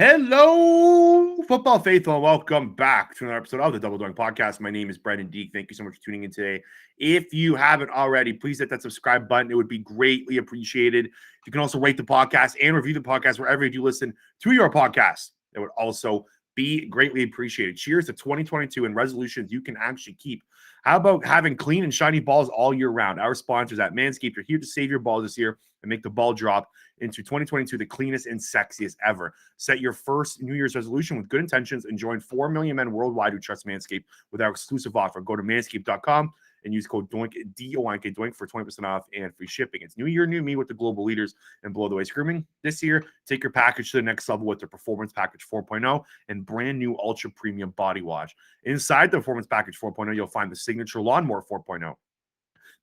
Hello, football faithful, and welcome back to another episode of the Double Doink Podcast. My name is Brenden. Thank you so much for tuning in today. If you haven't already, please hit that subscribe button. It would be greatly appreciated. You can also rate the podcast and review the podcast wherever you do listen to your podcast. It would also be greatly appreciated. Cheers to 2022 and resolutions you can actually keep. How about having clean and shiny balls all year round? Our sponsors at Manscaped are here to save your balls this year and make the ball drop into 2022 the cleanest and sexiest ever. Set your first New Year's resolution with good intentions and join 4 million men worldwide who trust Manscaped with our exclusive offer. Go to manscaped.com and use code DOINK, D-O-I-N-K, DOINK for 20% off and free shipping. It's New Year, New Me with the global leaders in below the waist grooming. This year, take your package to the next level with their Performance Package 4.0 and brand new Ultra Premium Body Wash. Inside the Performance Package 4.0, you'll find the Signature Lawnmower 4.0.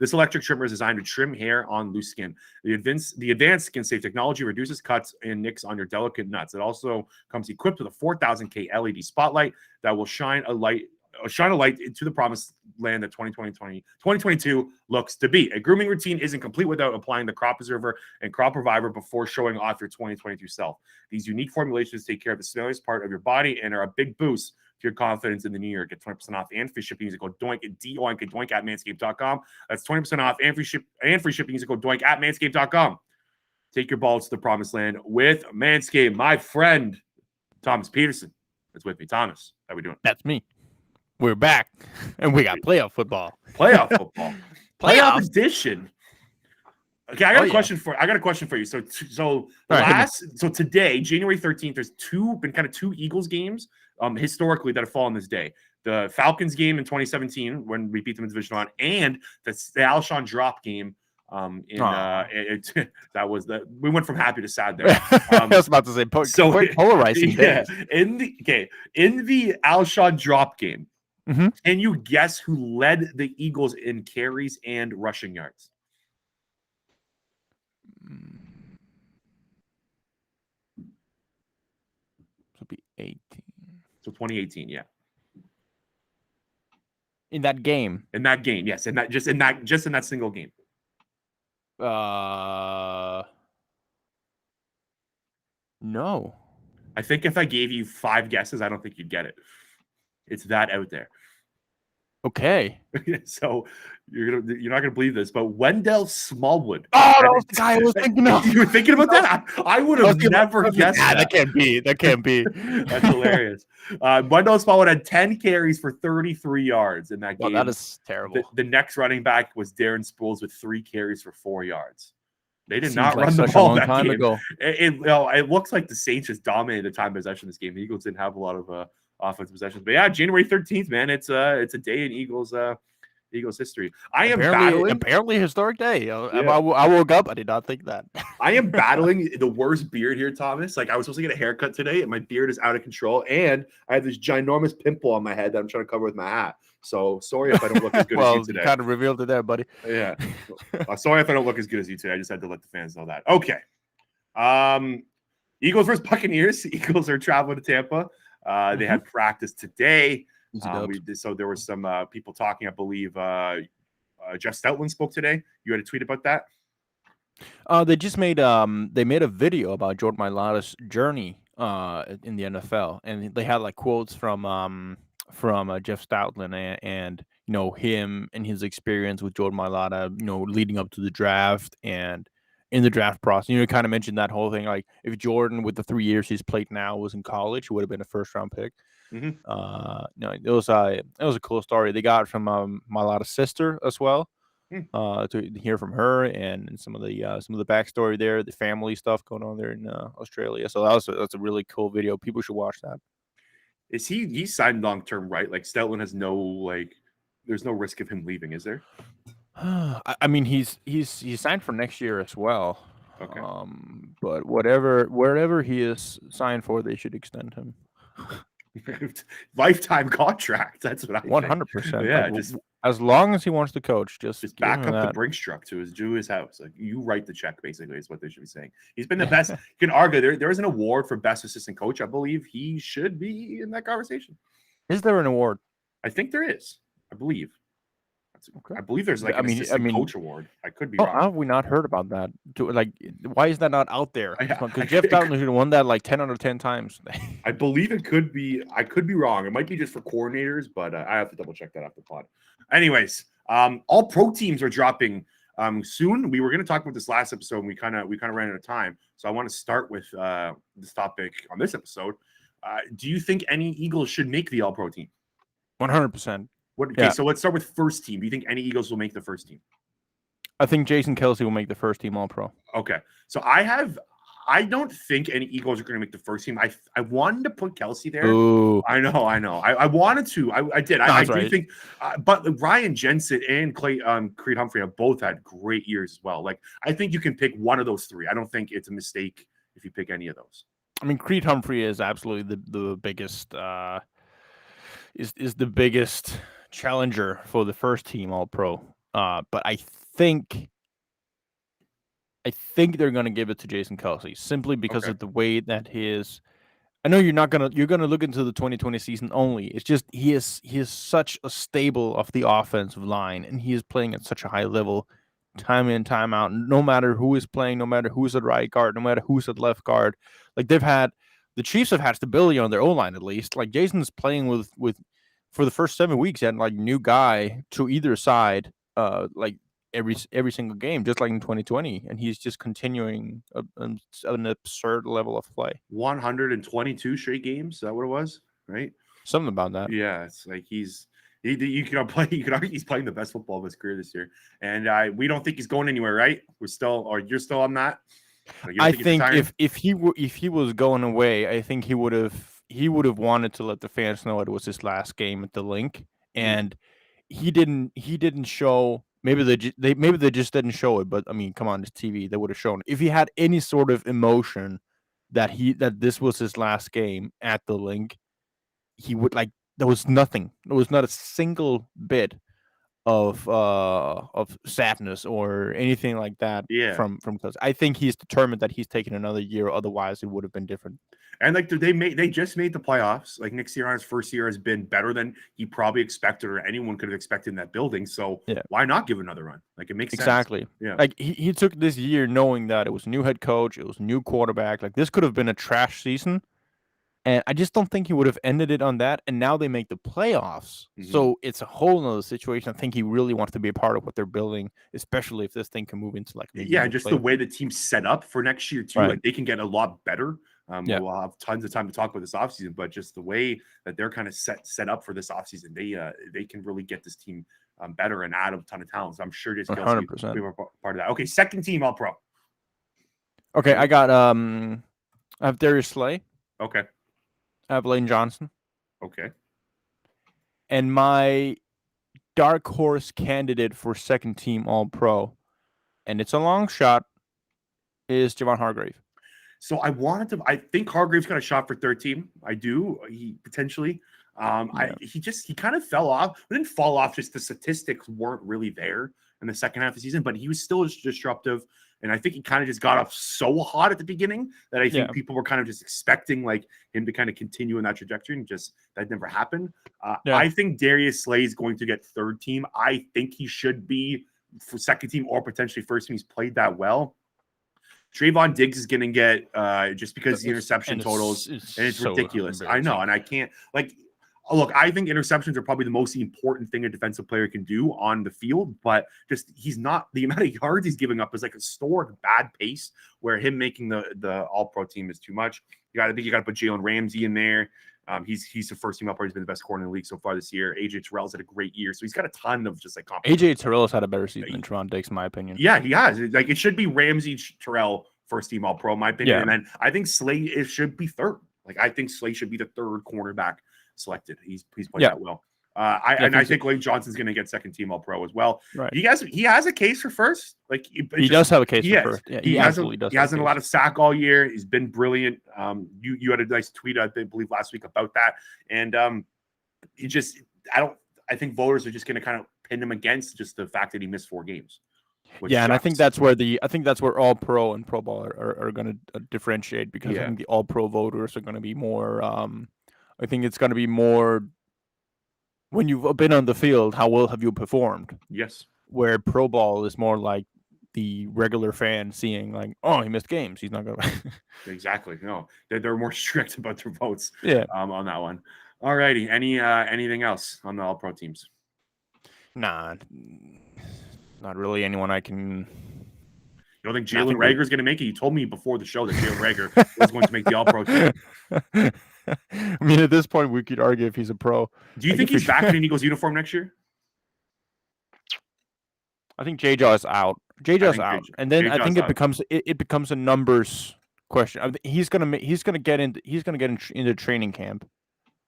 This electric trimmer is designed to trim hair on loose skin. The advanced skin-safe technology reduces cuts and nicks on your delicate nuts. It also comes equipped with a 4,000K LED spotlight that will shine a light into the promised land that 2022 looks to be. A grooming routine isn't complete without applying the crop preserver and crop reviver before showing off your 2022 self. These unique formulations take care of the smelliest part of your body and are a big boost to your confidence in the new year. Get 20% off and free shipping. Use code DOINK, D-O-I-N-K, DOINK at manscaped.com. That's 20% off and free shipping. Use code DOINK at manscaped.com. Take your balls to the promised land with Manscaped. My friend, Thomas Petersen, is with me. Thomas, how we doing? That's me. We're back, and we got playoff football. Playoff playoff edition. Okay, I got a question for you. So today, January 13th, there's been two Eagles games historically that have fallen this day. The Falcons game in 2017 when we beat them in Division 1, and the Alshon drop game. We went from happy to sad there. I was about to say polarizing. Yeah, in the Alshon drop game. Mm-hmm. Can you guess who led the Eagles in carries and rushing yards? It'll be 18. So 2018, yeah. In that game, yes. In that single game. No. I think if I gave you 5 guesses, I don't think you'd get it. It's that out there. Okay. So you're not gonna believe this, but Wendell Smallwood. Oh, that was the guy I was thinking of. You were thinking about that? I would have never guessed that. That can't be. That's hilarious. Wendell Smallwood had 10 carries for 33 yards in that game. That is terrible. The next running back was Darren Sproles with 3 carries for 4 yards. They did not run the ball that game. Ago. It looks like the Saints just dominated the time possession this game. The Eagles didn't have a lot of offensive possessions, but yeah, January 13th, man, it's a day in Eagles history. Apparently a historic day. Yeah. I woke up, I did not think that. I am battling the worst beard here, Thomas. Like, I was supposed to get a haircut today, and my beard is out of control, and I have this ginormous pimple on my head that I'm trying to cover with my hat. So sorry if I don't look as good as you today. You kind of revealed it there, buddy. Yeah. Sorry if I don't look as good as you today. I just had to let the fans know that. Okay. Eagles versus Buccaneers. Eagles are traveling to Tampa. They had practice today. So there were some people talking. I believe Jeff Stoutland spoke today. You had a tweet about that? They just made a video about Jordan Mailata's journey in the NFL, and they had like quotes from Jeff Stoutland and him and his experience with Jordan Mailata, leading up to the draft and in the draft process. You kind of mentioned that whole thing. Like, if Jordan, with the 3 years he's played now, was in college, he would have been a first-round pick. Mm-hmm. It was a cool story. They got from Mailata's sister as well, to hear from her and some of the backstory there, the family stuff going on there in Australia. So that's a really cool video. People should watch that. Is he signed long-term, right? Like, Stoutland has there's no risk of him leaving, is there? I mean, he's signed for next year as well. Okay. But wherever he is signed for, they should extend him. Lifetime contract. That's what I 100%. Yeah, just as long as he wants to coach, just back up the Brinks truck to his house. Like, you write the check, basically, is what they should be saying. He's been the best. You can argue there is an award for best assistant coach. I believe he should be in that conversation. Is there an award? I think there is. I believe. Okay. I believe there's like an assistant coach award. I could be how wrong. have we not heard about that? Like, why is that not out there? Because Jeff could- Stoutland should have won that like 10 out of 10 times. I believe it could be. I could be wrong. It might be just for coordinators, but I have to double check that after pod. Anyways, all pro teams are dropping soon. We were going to talk about this last episode, and we kind of ran out of time. So I want to start with this topic on this episode. Do you think any Eagles should make the all pro team? 100%. Okay, so let's start with first team. Do you think any Eagles will make the first team? I think Jason Kelce will make the first team all pro. Okay, so I don't think any Eagles are going to make the first team. I wanted to put Kelce there. Ooh. I know. I wanted to. I did. I do think, but Ryan Jensen and Creed Humphrey have both had great years as well. Like, I think you can pick one of those three. I don't think it's a mistake if you pick any of those. I mean, Creed Humphrey is absolutely the biggest is the biggest challenger for the first team all pro. But I think they're going to give it to Jason Kelce simply because of the way that his. I know you're gonna look into the 2020 season only. It's just he is such a stable of the offensive line, and he is playing at such a high level, time in, time out. No matter who is playing, no matter who's at right guard, no matter who's at left guard, like the Chiefs have had stability on their own line at least. Like Jason's playing with for the first 7 weeks, he had like new guy to either side, like every single game, just like in 2020, and he's just continuing an absurd level of play. 122 straight games. Is that what it was? Right? Something about that. Yeah, it's like you can argue he's playing the best football of his career this year, and we don't think he's going anywhere, right? You're still on that. Like, I think if he was going away, I think he would have wanted to let the fans know it was his last game at the Link, and he didn't show. Maybe they just didn't show it, but I mean, come on, it's TV. They would have shown it. If he had any sort of emotion that this was his last game at the Link, he would like. There was nothing. There was not a single bit of sadness or anything like that. Yeah. From because I think he's determined that he's taking another year. Otherwise, it would have been different. And like they just made the playoffs. Like Nick Sirianni's first year has been better than he probably expected or anyone could have expected in that building. So why not give another run? Like it makes sense. Exactly. Yeah. Like he took this year knowing that it was a new head coach, it was a new quarterback. Like this could have been a trash season. And I just don't think he would have ended it on that. And now they make the playoffs. Mm-hmm. So it's a whole nother situation. I think he really wants to be a part of what they're building, especially if this thing can move into like just the way the team's set up for next year too. Right. Like they can get a lot better. We'll have tons of time to talk about this offseason, but just the way that they're kind of set up for this offseason, they can really get this team better and add a ton of talent. So I'm sure Jason Kelce will be part of that. Okay, second team all pro. Okay, I got I have Darius Slay. Okay. I have Lane Johnson. Okay. And my dark horse candidate for second team all pro, and it's a long shot, is Javon Hargrave. So I think Hargrave's got a shot for third team. I do. He potentially. He kind of fell off. He didn't fall off. Just the statistics weren't really there in the second half of the season, but he was still disruptive. And I think he kind of just got off so hot at the beginning that I think people were kind of just expecting like him to kind of continue in that trajectory, and just that never happened. I think Darius Slay is going to get third team. I think he should be for second team or potentially first team. He's played that well. Trayvon Diggs is going to get just because the interception totals, and it's so ridiculous. I know, and I can't like. Look, I think interceptions are probably the most important thing a defensive player can do on the field, but just he's not, the amount of yards he's giving up is like a historic bad pace where him making the all-pro team is too much. I think you got to put Jalen Ramsey in there. He's the first team all-pro. He's been the best corner in the league so far this year. AJ Terrell's had a great year, so he's got a ton of just like AJ Terrell's had a better season than Trayvon Diggs, in my opinion. Yeah, he has. Like it should be Ramsey, Terrell, first team all-pro, in my opinion. Yeah. And then I think Slay should be third. Like I think Slay should be the third cornerback selected. He's played that well. I think Lane Johnson's going to get second team all pro as well. Right. He has a case for first. Like he does have a case for first. Yeah, he absolutely does. He hasn't a lot of sack all year. He's been brilliant. You had a nice tweet I believe last week about that, and I think voters are just going to kind of pin him against just the fact that he missed 4 games. Yeah, and I think that's where all pro and pro ball are going to differentiate, because I think the all pro voters are going to be more. I think it's going to be more when you've been on the field, how well have you performed? Yes. Where pro ball is more like the regular fan seeing like, oh, he missed games, he's not going to. Exactly. No, they're more strict about their votes Yeah. on that one. All righty. Anything else on the All Pro teams? Nah, not really anyone I can. You don't think I Jalen think Reagor is going to make it? You told me before the show that Jalen Reagor was going to make the All Pro team. I mean, at this point, we could argue if he's a pro. Do you think he's back in an Eagles uniform next year? I think J-Jaw is out. J-Jaw's out, and then I think it becomes a numbers question. He's gonna get into training camp,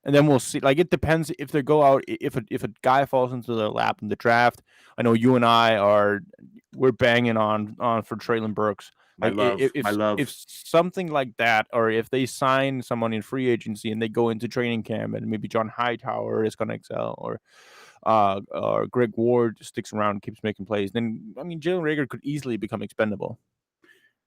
and then we'll see. Like, it depends if they go out. If a guy falls into their lap in the draft. I know you and we're banging on for Treylon Burks. My love. If something like that, or if they sign someone in free agency and they go into training camp, and maybe John Hightower is going to excel, or Greg Ward sticks around and keeps making plays, then I mean Jalen Reagor could easily become expendable.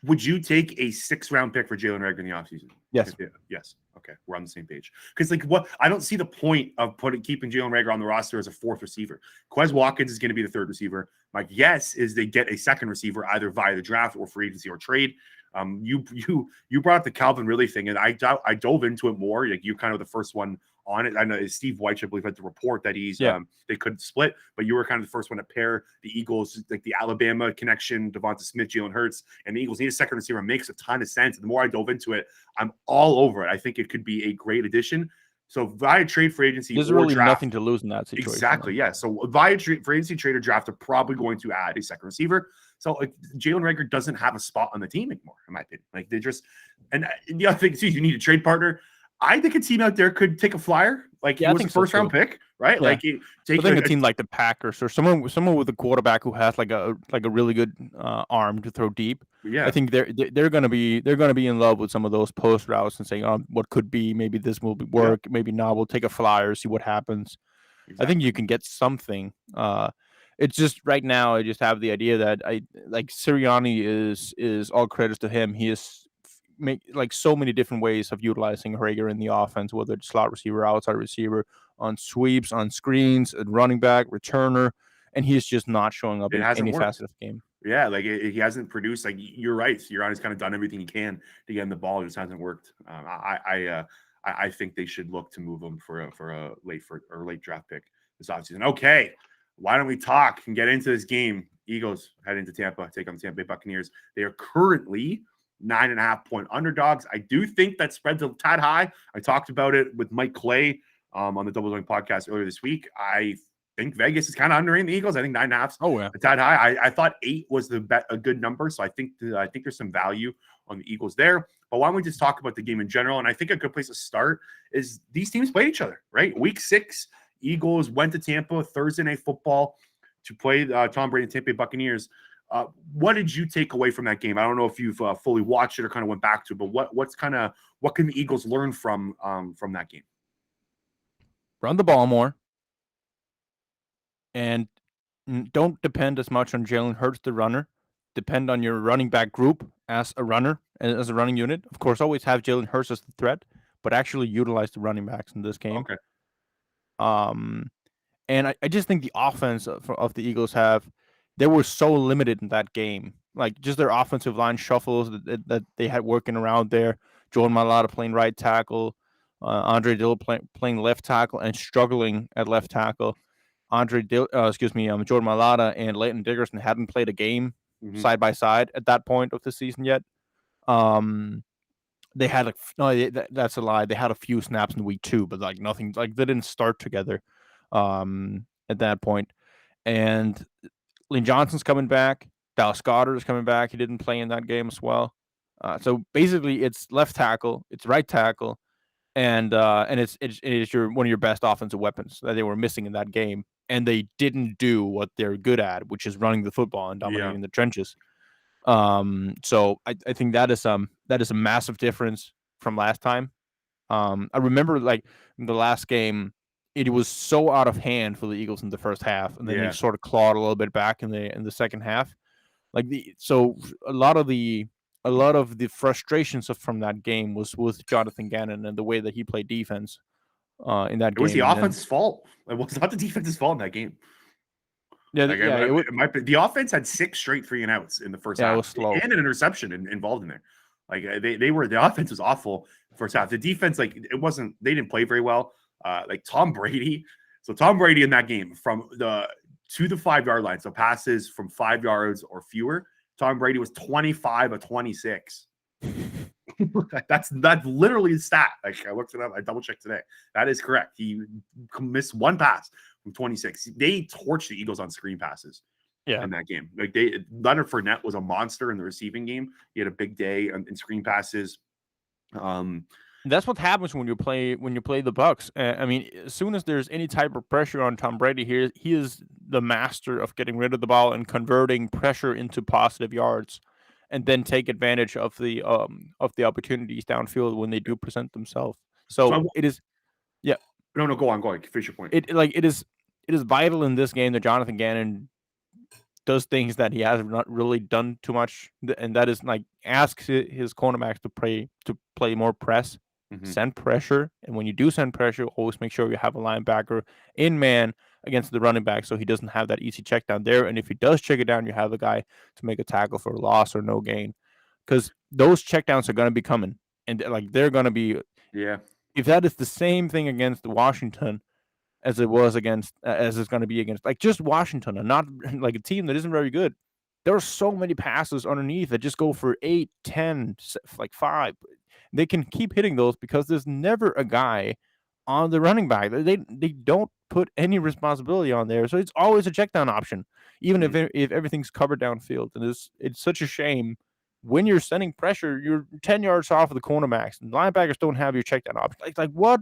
Would you take a 6th-round pick for Jalen Reagor in the offseason? Yes. Yes. Okay, we're on the same page. Because I don't see the point of keeping Jalen Reagor on the roster as a 4th receiver. Quez Watkins is going to be the 3rd receiver. My guess is they get a 2nd receiver either via the draft or free agency or trade. You brought up the Calvin Ridley thing, and I dove into it more. Like, you kind of the first one on it. I know Steve White, I believe, had the report that they couldn't split, but you were kind of the first one to pair the Eagles, like the Alabama connection, Devonta Smith, Jalen Hurts, and the Eagles need a 2nd receiver. It makes a ton of sense. And the more I dove into it, I'm all over it. I think it could be a great addition. So via trade, free agency, there's or really draft, nothing to lose in that situation. Exactly, yeah. So via free agency, trade, or draft, they're probably going to add a 2nd receiver. So like, Jalen Reagor doesn't have a spot on the team anymore, in my opinion. Like, they just, and the other thing too, you need a trade partner. I think a team out there could take a flyer. Like, he was a 1st-round pick, right? Yeah. Like, I think a team like the Packers or someone with a quarterback who has like a really good arm to throw deep. Yeah, I think they're gonna be in love with some of those post routes and saying, what could be, maybe this will work, maybe not. We'll take a flyer, see what happens. Exactly. I think you can get something. It's just right now I just have the idea that Sirianni is all credits to him. He is make like so many different ways of utilizing Reagor in the offense, whether it's slot receiver, outside receiver, on sweeps, on screens, at running back, returner, and he's just not showing up in any facet of the game. Yeah, like he hasn't produced. Like, you're right, Sirianni's kind of done everything he can to get him the ball. It just hasn't worked. I think they should look to move him for a late draft pick this offseason. Okay, why don't we talk and get into this game? Eagles head into Tampa, take on the Tampa Bay Buccaneers. They are currently 9.5-point underdogs. I do think that spread's a tad high. I talked about it with Mike Clay on the Double Doink podcast earlier this week. I think Vegas is kind of underrating the Eagles. I think 9.5 a tad high. I thought 8 was a good number, so I think there's some value on the Eagles there. But why don't we just talk about the game in general? And I think a good place to start is these teams played each other, right? Week 6, Eagles went to Tampa Thursday Night Football to play Tom Brady and Tampa Bay Buccaneers. What did you take away from that game? I don't know if you've fully watched it or kind of went back to it, but what can the Eagles learn from that game? Run the ball more, and don't depend as much on Jalen Hurts, the runner. Depend on your running back group as a runner, as a running unit. Of course, always have Jalen Hurts as the threat, but actually utilize the running backs in this game. Okay. And I just think the offense of the Eagles they were so limited in that game. Like, just their offensive line shuffles that they had working around there. Jordan Mailata playing right tackle, Andre Dill playing left tackle and struggling at left tackle. Jordan Mailata and Leighton Dickerson hadn't played a game side by side at that point of the season yet. They had that's a lie. They had a few snaps in week 2, but like nothing. Like, they didn't start together at that point. And Lane Johnson's coming back. Dallas Goedert is coming back. He didn't play in that game as well. So basically, it's left tackle, it's right tackle, and it's one of your best offensive weapons that they were missing in that game, and they didn't do what they're good at, which is running the football and dominating the trenches. So I think that is a massive difference from last time. I remember, like, in the last game, it was so out of hand for the Eagles in the first half, and then they sort of clawed a little bit back in the second half. Like, so a lot of the frustrations from that game was with Jonathan Gannon and the way that he played defense. in that It game. was the And then, offense's fault. It was not the defense's fault in that game. yeah, Like, yeah, the offense had 6 straight 3-and-outs in the first it half, was slow. and an interception involved in there. Like the offense was awful first half. The defense, like they didn't play very well. Like Tom Brady. So Tom Brady in that game from the 5-yard line, so passes from 5 yards or fewer, Tom Brady was 25 of 26. That's literally the stat. Like I looked it up, I double checked today. That is correct. He missed one pass from 26. They torched the Eagles on screen passes in that game. Like Leonard Fournette was a monster in the receiving game. He had a big day in screen passes. That's what happens when you play the Bucs. I mean, as soon as there's any type of pressure on Tom Brady here, he is the master of getting rid of the ball and converting pressure into positive yards, and then take advantage of the opportunities downfield when they do present themselves. So it is, yeah. No, go on. Finish your point. It is vital in this game that Jonathan Gannon does things that he has not really done too much, and that is like asks his cornerbacks to play more press. Send pressure, and when you do send pressure, always make sure you have a linebacker in man against the running back, so he doesn't have that easy check down there. And if he does check it down, you have a guy to make a tackle for a loss or no gain, because those checkdowns are going to be coming, and like they're going to be. Yeah. If that is the same thing against Washington as it was against, as it's going to be against, like just Washington, and not like a team that isn't very good. There are so many passes underneath that just go for 8, 10, like 5. They can keep hitting those because there's never a guy on the running back. They don't put any responsibility on there, so it's always a check down option, even if everything's covered downfield. And it's such a shame when you're sending pressure, you're 10 yards off of the cornerbacks, and linebackers don't have your check down option. Like what?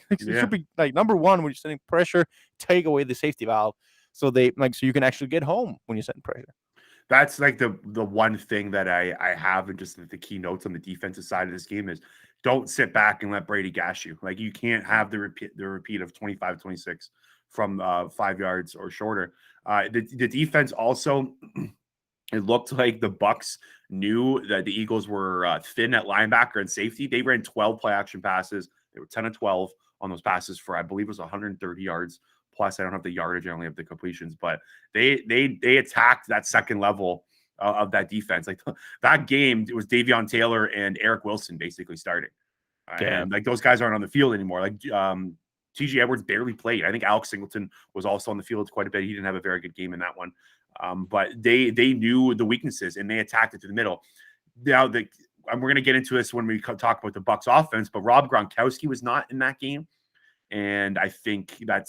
It should be like number one when you're sending pressure, take away the safety valve, so you can actually get home when you're sending pressure. That's like the one thing that I have, and just the key notes on the defensive side of this game is don't sit back and let Brady gash you. Like you can't have the repeat of 25-26 from 5 yards or shorter. The defense also, it looked like the Bucs knew that the Eagles were thin at linebacker and safety. They ran 12 play action passes. They were 10 of 12 on those passes for, I believe it was 130 yards. Plus, I don't have the yardage. I only have the completions, but they attacked that second level of that defense. Like that game, it was Davion Taylor and Eric Wilson basically starting. And like those guys aren't on the field anymore. Like T.J. Edwards barely played. I think Alex Singleton was also on the field quite a bit. He didn't have a very good game in that one. But they knew the weaknesses and they attacked it to the middle. Now, we're going to get into this when we talk about the Bucs offense, but Rob Gronkowski was not in that game. And I think that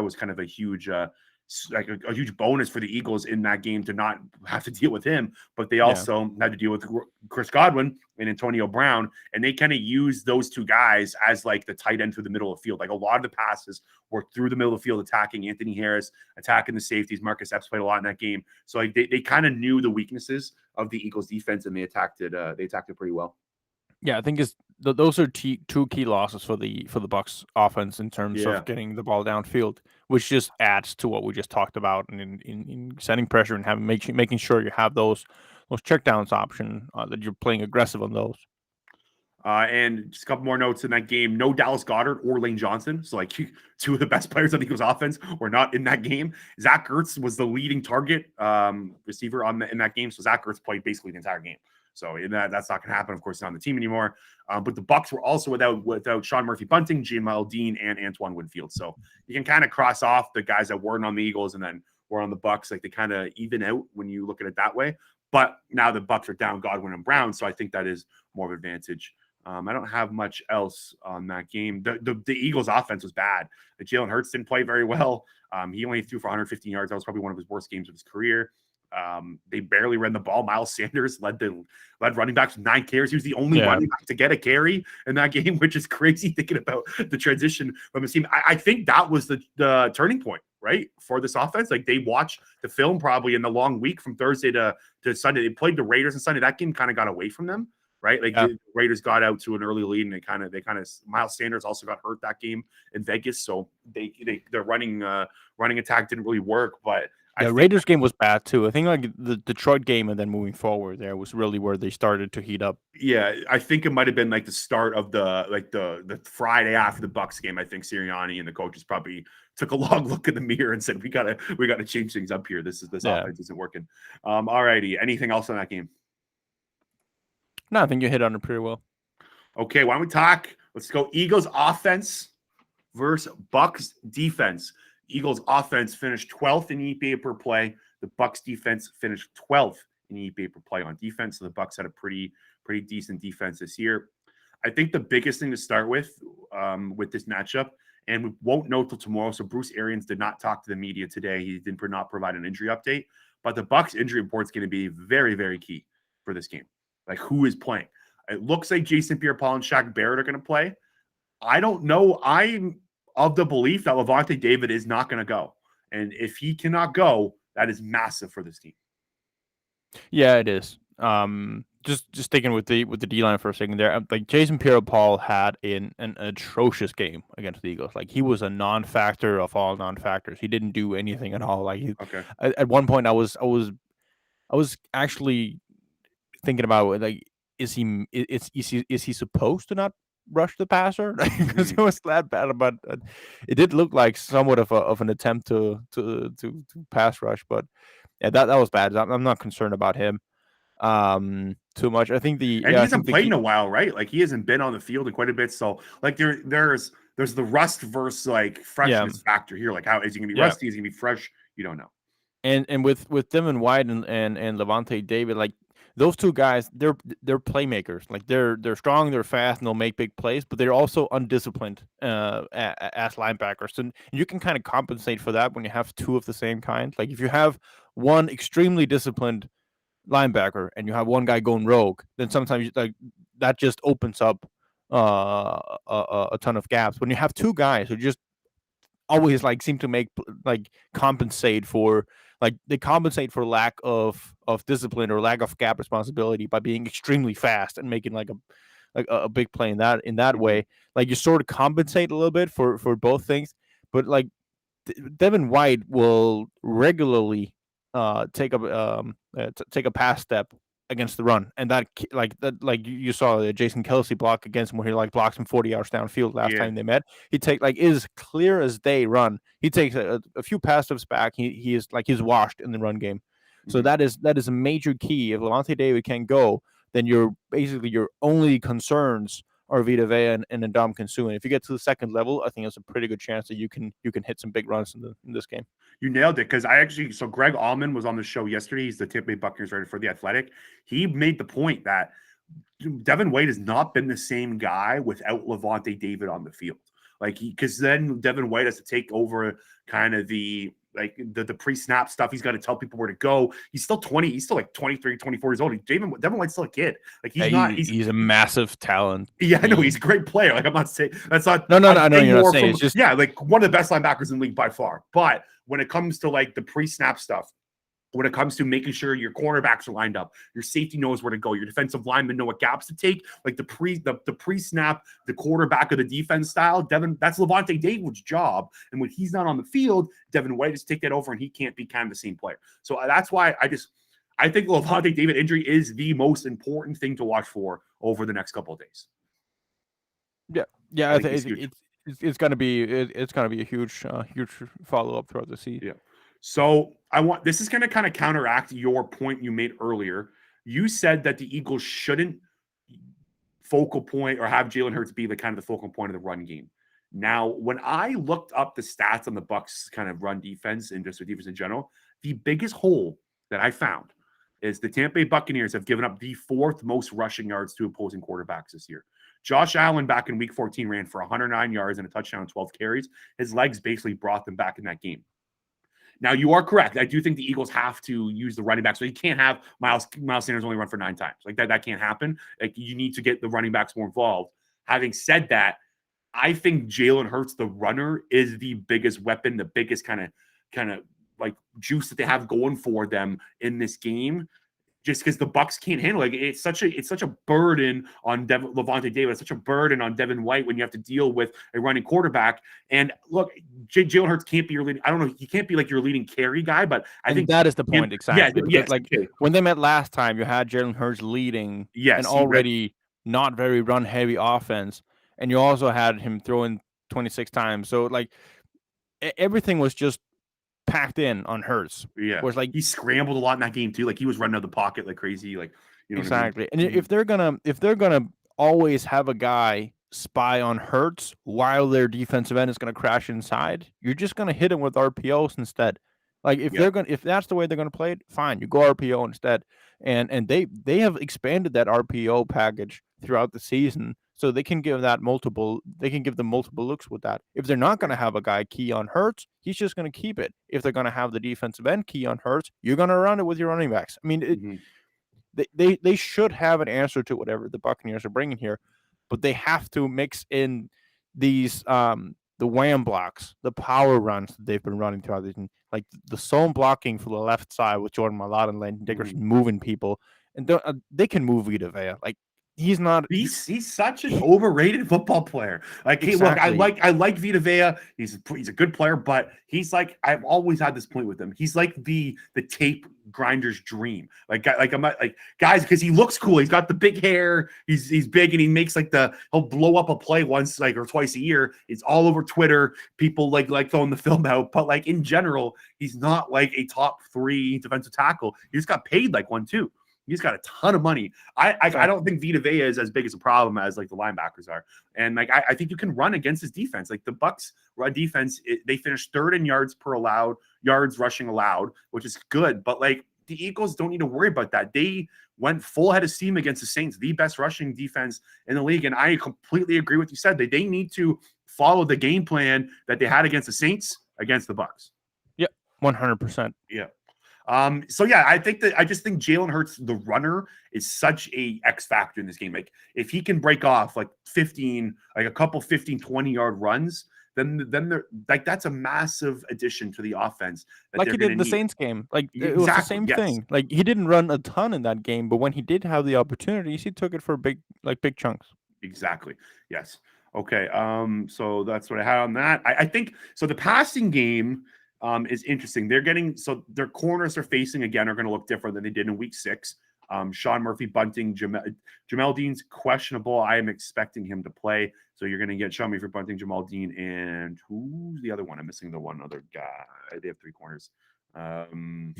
was kind of a huge, like a huge bonus for the Eagles in that game to not have to deal with him. But they also had to deal with Chris Godwin and Antonio Brown, and they kind of used those two guys as like the tight end through the middle of the field. Like a lot of the passes were through the middle of the field, attacking Anthony Harris, attacking the safeties. Marcus Epps played a lot in that game, so like they kind of knew the weaknesses of the Eagles defense, and they attacked it. They attacked it pretty well. Yeah, I think those are two key losses for the Bucs offense in terms of getting the ball downfield, which just adds to what we just talked about in sending pressure and making sure you have those checkdowns option, that you're playing aggressive on those. And just a couple more notes in that game. No Dallas Goedert or Lane Johnson. So like two of the best players on the Eagles offense were not in that game. Zach Ertz was the leading target receiver in that game. So Zach Ertz played basically the entire game. So that's not going to happen. Of course, he's not on the team anymore. But the Bucs were also without Sean Murphy-Bunting, Jamel Dean, and Antoine Winfield. So you can kind of cross off the guys that weren't on the Eagles and then were on the Bucs. Like they kind of even out when you look at it that way. But now the Bucs are down Godwin and Brown, so I think that is more of an advantage. I don't have much else on that game. The Eagles' offense was bad. Jalen Hurts didn't play very well. He only threw for 115 yards. That was probably one of his worst games of his career. They barely ran the ball. Miles Sanders led running backs with 9 carries. He was the only running back to get a carry in that game, which is crazy thinking about the transition from his team. I think that was the turning point, right, for this offense. Like they watched the film probably in the long week from Thursday to Sunday. They played the Raiders on Sunday. That game kind of got away from them, right? Like the Raiders got out to an early lead, and they kind of Miles Sanders also got hurt that game in Vegas, so their running attack didn't really work, but The Raiders game was bad too. I think like the Detroit game and then moving forward there was really where they started to heat up. Yeah, I think it might have been like the start of the Friday after the Bucs game. I think Sirianni and the coaches probably took a long look in the mirror and said, "We gotta change things up here. This offense isn't working." All righty. Anything else on that game? No, I think you hit on it pretty well. Okay, why don't we talk? Let's go Eagles offense versus Bucs defense. Eagles offense finished 12th in EPA per play. The Bucs defense finished 12th in EPA per play on defense. So the Bucs had a pretty decent defense this year. I think the biggest thing to start with this matchup, and we won't know till tomorrow. So Bruce Arians did not talk to the media today. He did not provide an injury update. But the Bucs injury report is going to be very, very key for this game. Like who is playing? It looks like Jason Pierre-Paul and Shaq Barrett are going to play. I don't know. I'm of the belief that Lavonte David is not going to go. And if he cannot go, that is massive for this team. Yeah, it is. Just sticking with the D-line for a second there. Like Jason Pierre-Paul had an atrocious game against the Eagles. Like he was a non-factor of all non-factors. He didn't do anything at all. Like at one point I was actually thinking about like is he supposed to not rush the passer? Because it was that bad. But it did look like somewhat of an attempt to pass rush. But yeah, that was bad. I'm not concerned about him too much. I think he hasn't played in a while, right? Like he hasn't been on the field in quite a bit. So like there's the rust versus like freshness factor here. Like how is he gonna be rusty? Is he gonna be fresh? You don't know. And with Devin White and Lavonte David, like those two guys, they're playmakers. Like they're strong, they're fast, and they'll make big plays, but they're also undisciplined as linebackers. And you can kind of compensate for that when you have two of the same kind. Like if you have one extremely disciplined linebacker and you have one guy going rogue, then sometimes like that just opens up a ton of gaps. When you have two guys who just always like seem to make like compensate for lack of discipline or lack of gap responsibility by being extremely fast and making like a big play in that way. Like you sort of compensate a little bit for both things, but like Devin White will regularly take a pass step against the run, and that you saw the Jason Kelce block against him where he like blocks him 40 yards downfield last time they met. He take like is clear as day run. He takes a few pass steps back. He is like he's washed in the run game. So that is a major key. If Lavonte David can go, then your only concerns are Vita Vea and Ndamukong Suh. And if you get to the second level, I think it's a pretty good chance that you can hit some big runs in this game. You nailed it, because so Greg Allman was on the show yesterday. He's the Tampa Bay Buccaneers writer for The Athletic. He made the point that Devin White has not been the same guy without Lavonte David on the field. Like because then Devin White has to take over kind of the pre-snap stuff. He's got to tell people where to go. He's still 20. He's still like 23, 24 years old. Devin White's still a kid. Like he's a massive talent. Yeah, I know he's a great player. Like I'm not saying that's not. No, I know you're not saying. It's just like one of the best linebackers in the league by far. But when it comes to like the pre-snap stuff, when it comes to making sure your cornerbacks are lined up, your safety knows where to go, your defensive linemen know what gaps to take, like the pre-snap, the quarterback of the defense style, that's Lavonte David's job. And when he's not on the field, Devin White has to take that over, and he can't be kind of the same player. So that's why I think the Lavonte David injury is the most important thing to watch for over the next couple of days. Yeah, I think it's gonna be a huge follow up throughout the season. Yeah. So this is going to kind of counteract your point you made earlier. You said that the Eagles shouldn't focal point or have Jalen Hurts be the kind of the focal point of the run game. Now, when I looked up the stats on the Bucs kind of run defense and just the defense in general, the biggest hole that I found is the Tampa Bay Buccaneers have given up the fourth most rushing yards to opposing quarterbacks this year. Josh Allen back in week 14 ran for 109 yards and a touchdown, 12 carries. His legs basically brought them back in that game. Now, you are correct. I do think the Eagles have to use the running back. So you can't have Miles Sanders only run for 9 times. Like that can't happen. Like you need to get the running backs more involved. Having said that, I think Jalen Hurts, the runner, is the biggest weapon, the biggest kind of like juice that they have going for them in this game. just because the Bucs can't handle it. It's such a burden on Levante David. It's such a burden on Devin White when you have to deal with a running quarterback. And look, Jalen Hurts can't be your leading. I don't know. He can't be like your leading carry guy, but I think that is the point exactly. Yeah, because, when they met last time, you had Jalen Hurts leading an already not very run heavy offense, and you also had him throwing 26 times. So like everything was just packed in on Hurts. Yeah, was like he scrambled a lot in that game too. Like he was running out of the pocket like crazy. Like exactly. What I mean? And if they're gonna always have a guy spy on Hurts while their defensive end is gonna crash inside, you're just gonna hit him with RPOs instead. Like if that's the way they're gonna play it, fine, you go RPO instead. And they have expanded that RPO package throughout the season, so they can give them multiple looks with that. If they're not going to have a guy key on Hurts, he's just going to keep it. If they're going to have the defensive end key on Hurts, you're going to run it with your running backs. I mean, they should have an answer to whatever the Buccaneers are bringing here, but they have to mix in these the wham blocks, the power runs that they've been running throughout the season, like the zone blocking for the left side with Jordan Mailata and Landon Dickerson moving people, and they can move Vita Vea. Like he's such an overrated football player. Like exactly. Look, I like Vita Vea. He's a good player, but he's like, I've always had this point with him. He's like the tape grinder's dream. Like I'm not like guys because he looks cool. He's got the big hair. He's big and he makes he'll blow up a play once or twice a year. It's all over Twitter. People like throwing the film out, but like in general, he's not like a top 3 defensive tackle. He just got paid like one too. He's got a ton of money. I don't think Vita Vea is as big as a problem as like the linebackers are. And like I think you can run against his defense. Like the Bucs run defense, they finished 3rd in yards rushing allowed, which is good. But like the Eagles don't need to worry about that. They went full head of steam against the Saints, the best rushing defense in the league. And I completely agree with you said. They need to follow the game plan that they had against the Saints against the Bucs. Yep, 100%. Yeah. So yeah, I just think Jalen Hurts, the runner, is such a X factor in this game. Like if he can break off like 15, like a couple 15, 20-yard runs, then they're like, that's a massive addition to the offense. Like he did in the Saints game. Like it was the same thing. Like he didn't run a ton in that game, but when he did have the opportunities, he took it for big chunks. Exactly. Yes. Okay. So that's what I had on that. I think so. The passing game is interesting. Their corners are facing again are going to look different than they did in week 6. Sean Murphy, Bunting, Jamel Dean's questionable. I am expecting him to play. So you're going to get Sean Murphy, Bunting, Jamel Dean, and who's the other one? I'm missing the one other guy. They have 3 corners. Bad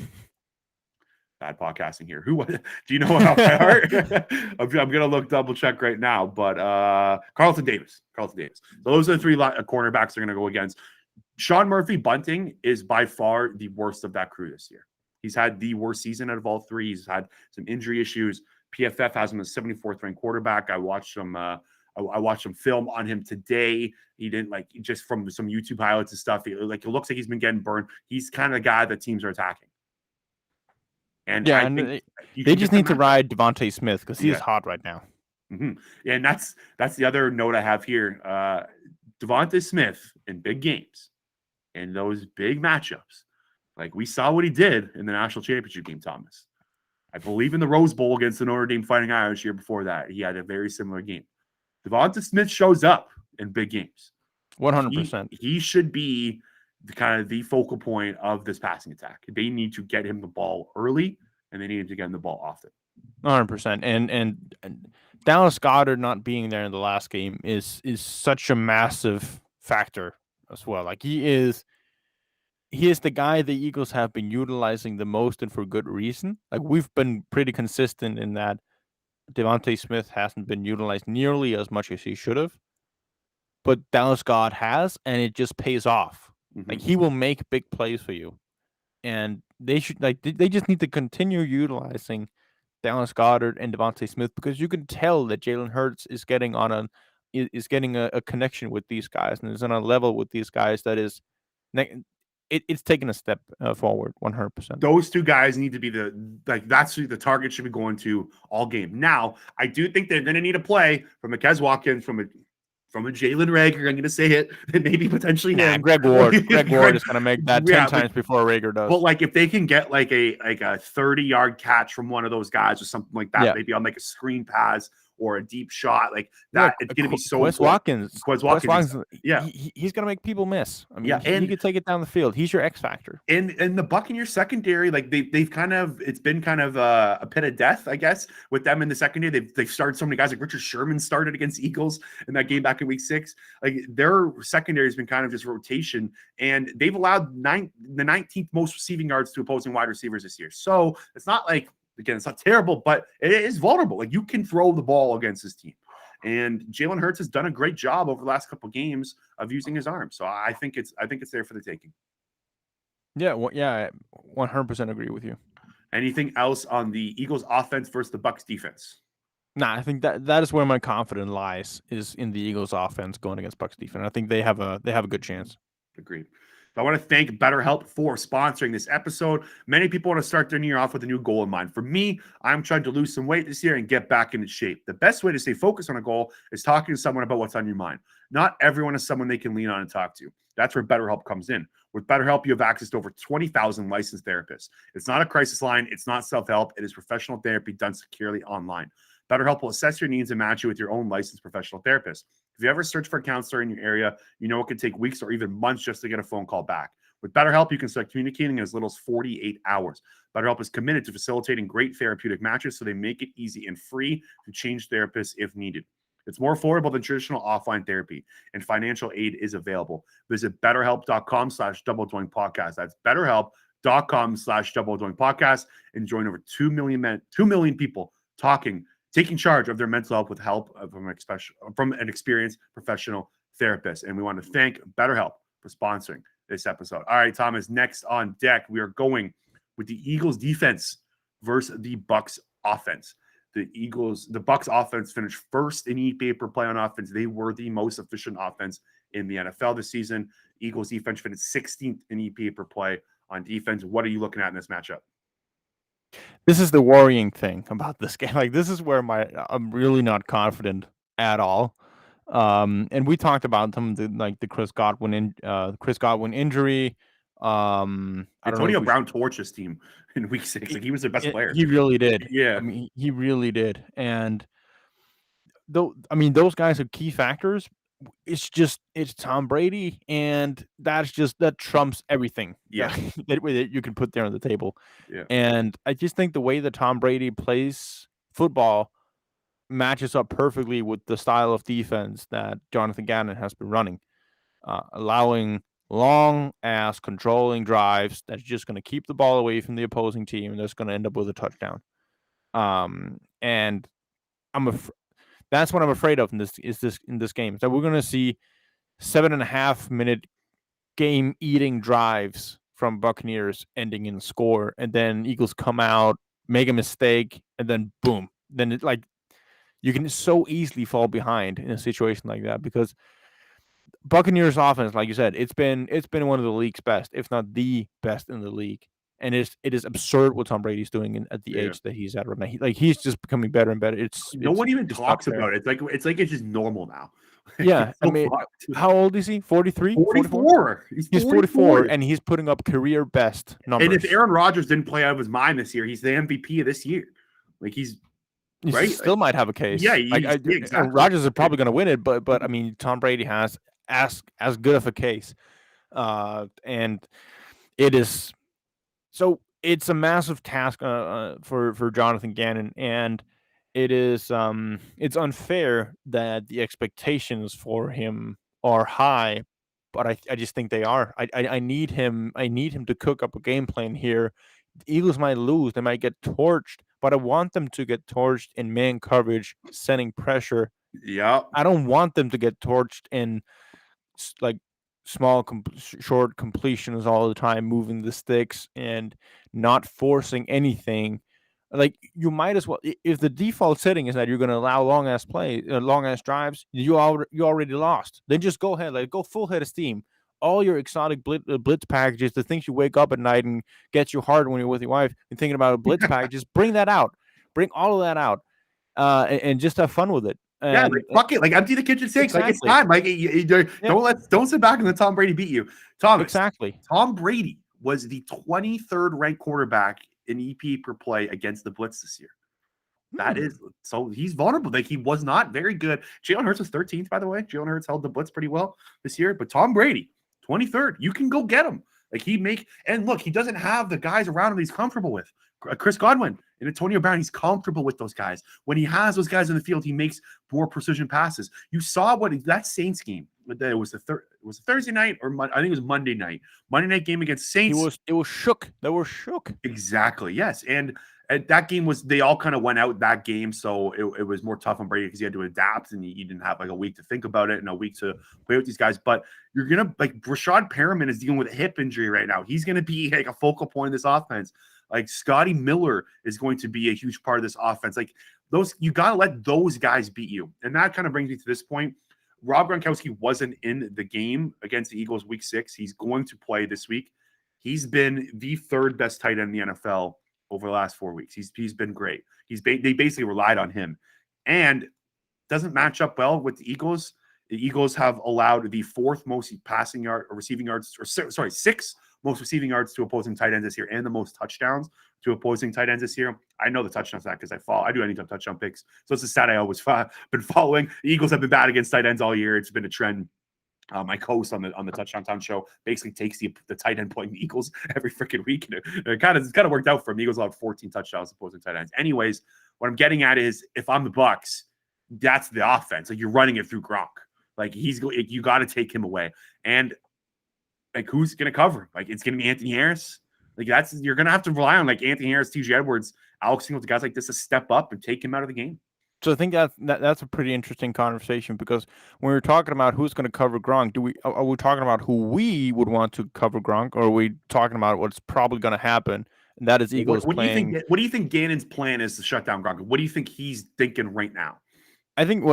podcasting here. Who do you know how by heart? I'm gonna double check right now, but Carlton Davis. So those are the 3 cornerbacks they're gonna go against. Sean Murphy, Bunting is by far the worst of that crew this year. He's had the worst season out of all 3. He's had some injury issues. PFF has him as 74th ranked quarterback. I watched some film on him today. He didn't just from some YouTube highlights and stuff. It looks like he's been getting burned. He's kind of the guy that teams are attacking. And yeah, they just need to ride Devontae Smith because he's hot right now. Mm-hmm. Yeah, and that's the other note I have here. Devontae Smith in big games and those big matchups, like we saw what he did in the national championship game, Thomas. I believe in the Rose Bowl against the Notre Dame Fighting Irish year before that. He had a very similar game. Devontae Smith shows up in big games. 100%. He should be the focal point of this passing attack. They need to get him the ball early, and they need him to get him the ball often. 100%. And Dallas Goedert not being there in the last game is such a massive factor as well. Like he is the guy the Eagles have been utilizing the most, and for good reason. Like we've been pretty consistent in that Devontae Smith hasn't been utilized nearly as much as he should have, but Dallas Goedert has, and it just pays off. Mm-hmm. Like he will make big plays for you, and they should they just need to continue utilizing Dallas Goedert and Devontae Smith, because you can tell that Jalen Hurts is getting a connection with these guys and is on a level with these guys that is it's taking a step forward 100%. Those 2 guys need to be that's who the target should be going to all game. Now, I do think they're going to need a play from Marquez Watkins, from from a Jalen Reagor, I'm going to say it, and maybe potentially Yeah, him. Greg Ward. Greg Ward is going to make that 10 times before Reagor does. But like if they can get like a 30-yard catch from one of those guys or something like that, maybe on like a screen pass or a deep shot, like that, it's going to be so Quez Watkins. Yeah, he's going to make people miss. I mean, and he could take it down the field. He's your X factor. And the Buccaneers secondary, like they've kind of, it's been kind of a pit of death, I guess, with them in the secondary. They've started so many guys, like Richard Sherman started against Eagles in that game back in week 6. Like their secondary has been kind of just rotation, and they've allowed the 19th most receiving yards to opposing wide receivers this year. So it's not like, again, it's not terrible, but it is vulnerable. Like you can throw the ball against this team. And Jalen Hurts has done a great job over the last couple of games of using his arm. So I think it's there for the taking. Yeah, I 100% agree with you. Anything else on the Eagles offense versus the Bucs defense? Nah, I think that is where my confidence lies, is in the Eagles offense going against Bucs defense. I think they have a good chance. Agreed. I want to thank BetterHelp for sponsoring this episode. Many people want to start their year off with a new goal in mind. For me, I'm trying to lose some weight this year and get back into shape. The best way to stay focused on a goal is talking to someone about what's on your mind. Not everyone is someone they can lean on and talk to. That's where BetterHelp comes in. With BetterHelp, you have access to over 20,000 licensed therapists. It's not a crisis line. It's not self-help. It is professional therapy done securely online. BetterHelp will assess your needs and match you with your own licensed professional therapist. If you ever search for a counselor in your area, you know it can take weeks or even months just to get a phone call back. With BetterHelp, you can start communicating in as little as 48 hours. BetterHelp is committed to facilitating great therapeutic matches, so they make it easy and free to change therapists if needed. It's more affordable than traditional offline therapy, and financial aid is available. Visit BetterHelp.com/DoubleDoingPodcast. That's BetterHelp.com/DoubleDoingPodcast, and join over 2 million people taking charge of their mental health with help from an experienced professional therapist. And we want to thank BetterHelp for sponsoring this episode. All right, Thomas, next on deck, we are going with the Eagles defense versus the Bucs offense. The Bucs offense finished first in EPA per play on offense. They were the most efficient offense in the NFL this season. Eagles defense finished 16th in EPA per play on defense. What are you looking at in this matchup? This is the worrying thing about this game. Like, this is where I'm really not confident at all. And we talked about the Chris Godwin injury. Antonio Brown torched his team in week 6. Like, he was their best player. He really did. Yeah. I mean, he really did. And those guys are key factors. It's Tom Brady, and that trumps everything. Yeah. that you can put there on the table. Yeah. And I just think the way that Tom Brady plays football matches up perfectly with the style of defense that Jonathan Gannon has been running, allowing long-ass controlling drives that's just going to keep the ball away from the opposing team, and that's going to end up with a touchdown. And that's what I'm afraid of in this game. That we're going to see 7.5-minute game-eating drives from Buccaneers ending in score, and then Eagles come out, make a mistake, and then boom. Then you can so easily fall behind in a situation like that, because Buccaneers offense, like you said, it's been one of the league's best, if not the best in the league. And it is absurd what Tom Brady's doing at the age that he's at right now. He's just becoming better and better. No one even talks about it. It's like it's just normal now. Yeah, I mean, how old is he? 43? 44. He's 44, and he's putting up career best numbers. And if Aaron Rodgers didn't play out of his mind this year, he's the MVP of this year. Like he right? Still might have a case. Yeah, exactly. Rodgers is probably going to win it, but I mean, Tom Brady has as good of a case, and it is. So it's a massive task for Jonathan Gannon, and it's unfair that the expectations for him are high, but I just think they are. I need him to cook up a game plan here. The Eagles might lose, they might get torched, but I want them to get torched in man coverage, sending pressure. Yeah, I don't want them to get torched in small short completions all the time, moving the sticks and not forcing anything. Like, you might as well, if the default setting is that you're going to allow long ass drives, you already lost. Then just go ahead, go full head of steam. All your exotic blitz packages, the things you wake up at night and gets you hard when you're with your wife and thinking about blitz packages, bring that out. Bring all of that out, and just have fun with it. Yeah, like fuck it, like empty the kitchen sinks. Like it's time. Like don't sit back and let Tom Brady beat you. Thomas, exactly. Tom Brady was the 23rd ranked quarterback in EP per play against the blitz this year. That is so he's vulnerable. Like he was not very good. Jalen Hurts was 13th, by the way. Jalen Hurts held the blitz pretty well this year, but Tom Brady, 23rd. You can go get him. Like and look, he doesn't have the guys around him he's comfortable with. Chris Godwin and Antonio Brown, he's comfortable with those guys. When he has those guys in the field, he makes more precision passes. You saw that Saints game. It was Thursday night or I think it was Monday night. Monday night game against Saints. It was shook. They were shook. Exactly. Yes. And that game they all kind of went out that game. So it was more tough on Brady because he had to adapt and he didn't have like a week to think about it and a week to play with these guys. But you're going to Rashad Perriman is dealing with a hip injury right now. He's going to be like a focal point of this offense. Like Scotty Miller is going to be a huge part of this offense. Like you got to let those guys beat you. And that kind of brings me to this point. Rob Gronkowski wasn't in the game against the Eagles week 6. He's going to play this week. He's been the 3rd best tight end in the NFL over the last 4 weeks. He's been great. They basically relied on him, and doesn't match up well with the Eagles. The Eagles have allowed the 4th most passing yard or receiving yards, or 6th most receiving yards to opposing tight ends this year, and the most touchdowns to opposing tight ends this year. I know the touchdown stat because I do anytime touchdown picks, so it's a stat I always been following. The Eagles have been bad against tight ends all year. It's been a trend. My co-host on the Touchdown Town show basically takes the tight end playing the Eagles every freaking week, and it kind of worked out for him. The Eagles allowed 14 touchdowns opposing tight ends. Anyways, what I'm getting at is if I'm the Bucs, that's the offense. Like you're running it through Gronk. Like you got to take him away, and like who's going to cover? Like it's going to be Anthony Harris. Like you're going to have to rely on like Anthony Harris, T.J. Edwards, Alex Singleton, guys like this to step up and take him out of the game. So I think that's a pretty interesting conversation because when we're talking about who's going to cover Gronk, are we talking about who we would want to cover Gronk, or are we talking about what's probably going to happen? And that is Eagles playing. What do you think Gannon's plan is to shut down Gronk? What do you think he's thinking right now? I think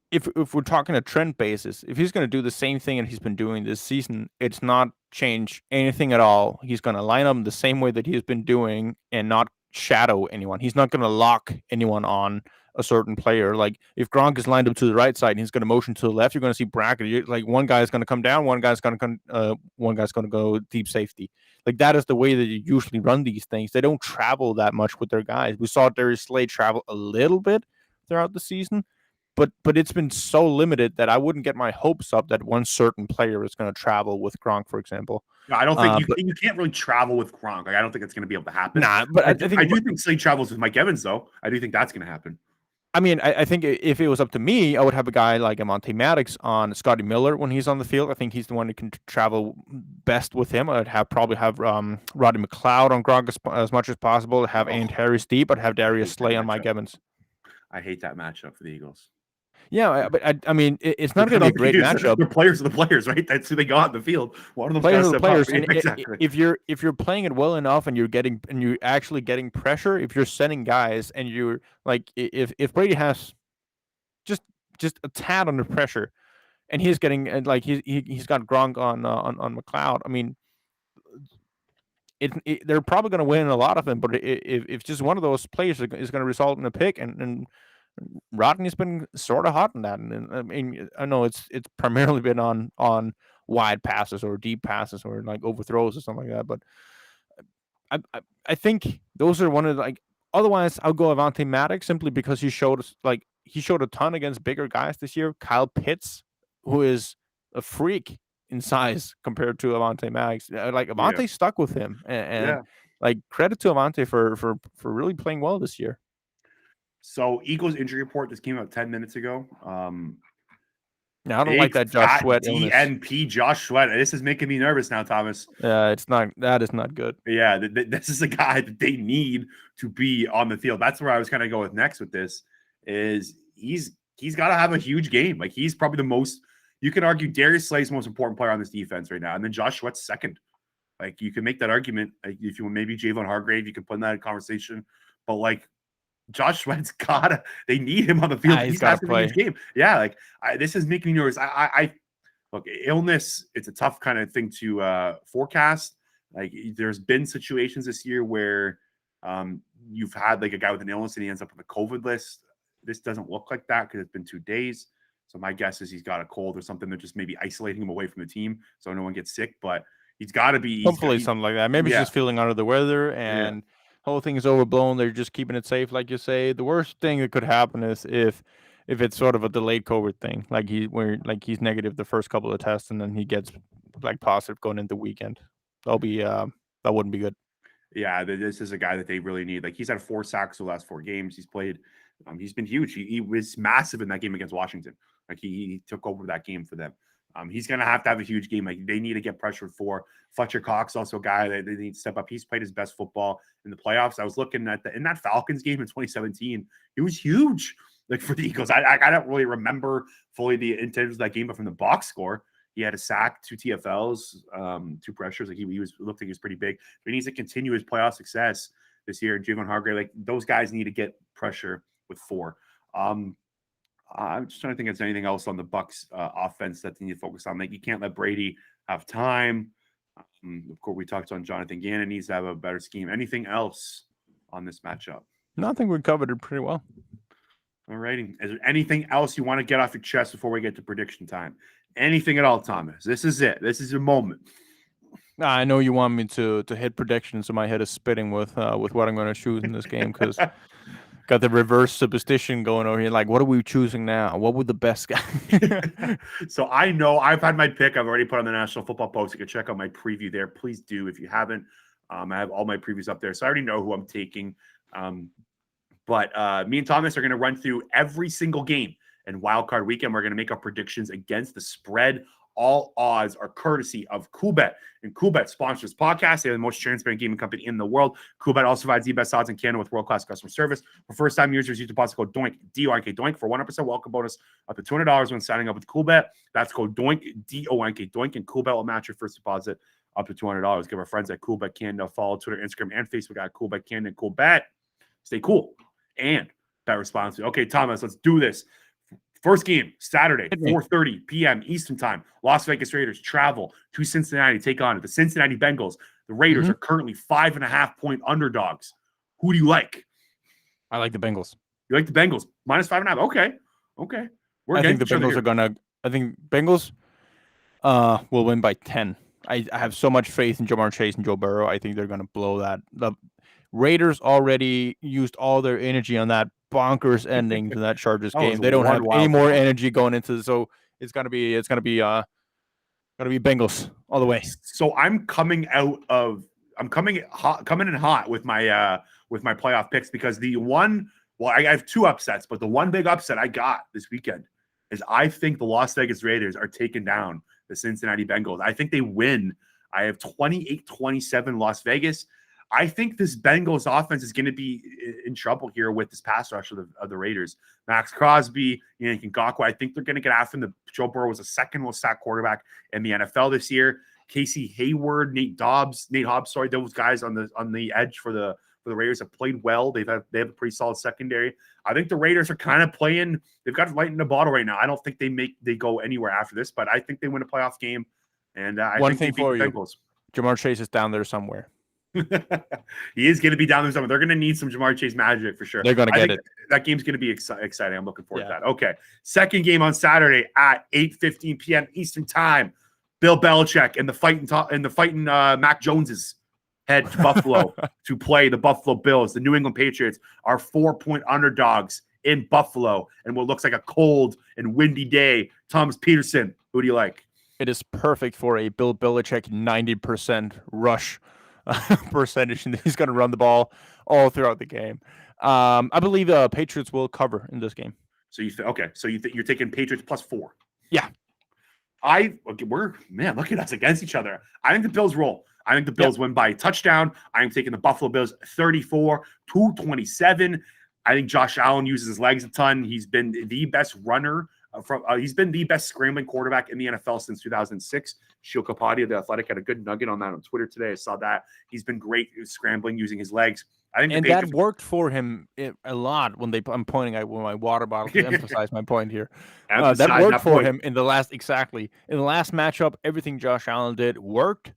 if we're talking a trend basis, if he's going to do the same thing that he's been doing this season, it's not change anything at all. He's going to line up the same way that he's been doing and not shadow anyone. He's not going to lock anyone on a certain player. Like if Gronk is lined up to the right side and he's going to motion to the left, you're going to see bracket. Like one guy is going to come down, one guy's going to go deep safety. Like that is the way that you usually run these things. They don't travel that much with their guys. We saw Darius Slay travel a little bit throughout the season, but it's been so limited that I wouldn't get my hopes up that one certain player is going to travel with Gronk, for example. No, I don't think you can't really travel with Gronk. Like I don't think it's going to be able to happen. Nah, but I do think Slade travels with Mike Evans, though. I do think that's going to happen. I mean, I think if it was up to me, I would have a guy like Monte Maddox on Scotty Miller when he's on the field. I think he's the one who can travel best with him. I'd probably have Roddy McLeod on Gronk as much as possible. Have Ant Harris deep. I'd have Darius Slay on Mike Evans. I hate that matchup for the Eagles. Yeah, but I mean, it's not going to be a great matchup. The players are the players, right? That's who they got in the field. One of them players are the players. And exactly. If you're playing it well enough and you're actually getting pressure, if you're sending guys and you're like, if Brady has just a tad under pressure, and he's getting like he's got Gronk on McLeod. I mean, they're probably going to win a lot of them, but if just one of those plays is going to result in a pick, and Rodney's been sort of hot in that, and I mean, I know it's primarily been on wide passes or deep passes or like overthrows or something like that, but I think those are one of the, like. Otherwise, I'll go Avonte Maddox simply because he showed a ton against bigger guys this year. Kyle Pitts, who is a freak in size compared to Avonte Maddox, like Avonte stuck with him, and like credit to Avonte for really playing well this year. So Eagles injury report just came out 10 minutes ago. Now, I don't like that Josh Sweat DNP Josh Sweat. This is making me nervous now, Thomas. It's not. That is not good. Yeah, this is a guy that they need to be on the field. That's where I was kind of going with next with this. Is he's got to have a huge game. Like he's probably the most. You can argue Darius Slay's the most important player on this defense right now, and then Josh Sweat's second. Like you can make that argument. Like if you want maybe Javon Hargrave, you can put in that conversation. But like Josh Sweat's they need him on the field. He's got to play his game. Yeah, like this is making me nervous. I look, illness, it's a tough kind of thing to forecast. Like there's been situations this year where you've had like a guy with an illness and he ends up on the COVID list. this doesn't look like that because it's been 2 days. So my guess is he's got a cold or something. They're just maybe isolating him away from the team so no one gets sick. But he's got to be. Hopefully something like that. Maybe he's just feeling under the weather and whole thing is overblown. They're just keeping it safe, like you say. The worst thing that could happen is if it's sort of a delayed COVID thing, like he's negative the first couple of tests and then he gets like positive going into the weekend. That wouldn't be good. Yeah, this is a guy that they really need. Like he's had 4 sacks the last 4 games he's played. He's been huge. He was massive in that game against Washington. Like he took over that game for them. He's going to have a huge game. Like they need to get pressured for. Fletcher Cox, also a guy that they need to step up. He's played his best football in the playoffs. I was looking at in that Falcons game in 2017. He was huge. Like for the Eagles, I don't really remember fully the intent of that game, but from the box score, he had a sack, 2 TFLs, 2 pressures. Like he looked like he was pretty big. But he needs to continue his playoff success this year. Javon Hargrave, like those guys need to get pressure with 4. I'm just trying to think if there's anything else on the Bucs offense that they need to focus on. Like you can't let Brady have time. Of course, we talked on Jonathan Gannon needs to have a better scheme. Anything else on this matchup? No, I think we covered it pretty well. All righty. Is there anything else you want to get off your chest before we get to prediction time? Anything at all, Thomas? This is it. This is your moment. I know you want me to hit predictions, so my head is spitting with what I'm going to choose in this game because got the reverse superstition going over here. Like, what are we choosing now? What would the best guy? So I know I've had my pick. I've already put on the National Football Post. You can check out my preview there. Please do if you haven't. I have all my previews up there, so I already know who I'm taking. But me and Thomas are going to run through every single game in Wild Card Weekend. We're going to make our predictions against the spread. All odds are courtesy of Coolbet. And Coolbet sponsors this podcast. They're the most transparent gaming company in the world. Coolbet also provides the best odds in Canada with world-class customer service. For first-time users, use deposit code DOINK, D-O-I-N-K, DOINK, for 100% welcome bonus up to $200 when signing up with Coolbet. That's code DOINK, D-O-I-N-K, DOINK, and Coolbet will match your first deposit up to $200. Give our friends at Coolbet Canada a follow. Twitter, Instagram, and Facebook at Coolbet Canada. Coolbet. Stay cool and bet responsibly. Okay, Thomas, let's do this. First game, Saturday, 4:30 p.m. Eastern Time. Las Vegas Raiders travel to Cincinnati to take on the Cincinnati Bengals. The Raiders are currently 5.5-point underdogs. Who do you like? I like the Bengals. You like the Bengals? -5.5. Okay. I think the Bengals are gonna. I think Bengals will win by 10. I have so much faith in Jamar Chase and Joe Burrow. I think they're gonna blow that. The Raiders already used all their energy on that bonkers ending to that Chargers game. They don't have any more energy going into this, so it's gonna be Bengals all the way. So I'm coming in hot with my playoff picks because I have 2 upsets, but the one big upset I got this weekend is I think the Las Vegas Raiders are taking down the Cincinnati Bengals. I think they win. I have 28-27 Las Vegas. I think this Bengals offense is going to be in trouble here with this pass rush of the Raiders. Max Crosby, Ngakoue, I think they're going to get after him. Joe Burrow was the second most sacked quarterback in the NFL this year. Casey Hayward, Nate Hobbs, those guys on the edge for the Raiders have played well. They have a pretty solid secondary. I think the Raiders are kind of playing. They've got light in the bottle right now. I don't think they go anywhere after this, but I think they win a playoff game. And I think they beat the Bengals. Jamar Chase is down there somewhere. He is going to be down there somewhere. They're going to need some Jamar Chase magic for sure. They're going to get it. That game's going to be exciting. I'm looking forward to that. Okay. Second game on Saturday at 8:15 p.m. Eastern Time. Bill Belichick and the fighting Mac Joneses head to Buffalo to play the Buffalo Bills. The New England Patriots are 4-point underdogs in Buffalo and what looks like a cold and windy day. Thomas Petersen, who do you like? It is perfect for a Bill Belichick 90% rush percentage, and he's going to run the ball all throughout the game. I believe the Patriots will cover in this game. So you're taking Patriots +4. Yeah. Look at us against each other. I think the Bills roll. I think the Bills win by a touchdown. I'm taking the Buffalo Bills 34-27. I think Josh Allen uses his legs a ton. He's been the best runner. He's been the best scrambling quarterback in the NFL since 2006. Shio Kapadi of The Athletic had a good nugget on that on Twitter today. I saw that. He's been great scrambling using his legs. I think that worked for him a lot when I'm pointing at my water bottle to emphasize my point here. That worked for him in the last matchup. Everything Josh Allen did worked.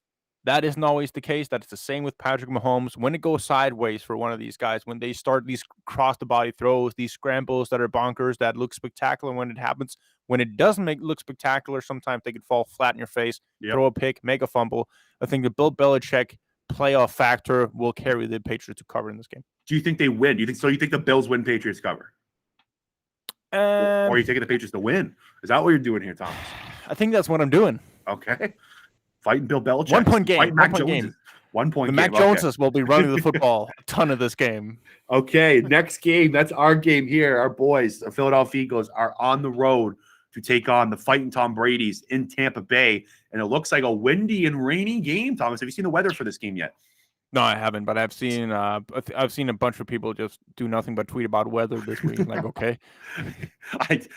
That isn't always the case. That's the same with Patrick Mahomes. When it goes sideways for one of these guys, when they start these cross-the-body throws, these scrambles that are bonkers, that look spectacular when it happens, when it doesn't look spectacular, sometimes they could fall flat in your face, throw a pick, make a fumble. I think the Bill Belichick playoff factor will carry the Patriots to cover in this game. Do you think they win? Do you think so? You think the Bills win, Patriots cover? Or are you taking the Patriots to win? Is that what you're doing here, Thomas? I think that's what I'm doing. Okay. Fighting Bill Belichick. 1 point game. Fighting Mac Jones. Game. 1 point the game. Mac Joneses will be running the football a ton of this game. Okay, next game. That's our game here. Our boys, the Philadelphia Eagles, are on the road to take on the fighting Tom Brady's in Tampa Bay. And it looks like a windy and rainy game, Thomas. Have you seen the weather for this game yet? No, I haven't, but I've seen a bunch of people just do nothing but tweet about weather this week. Like, okay,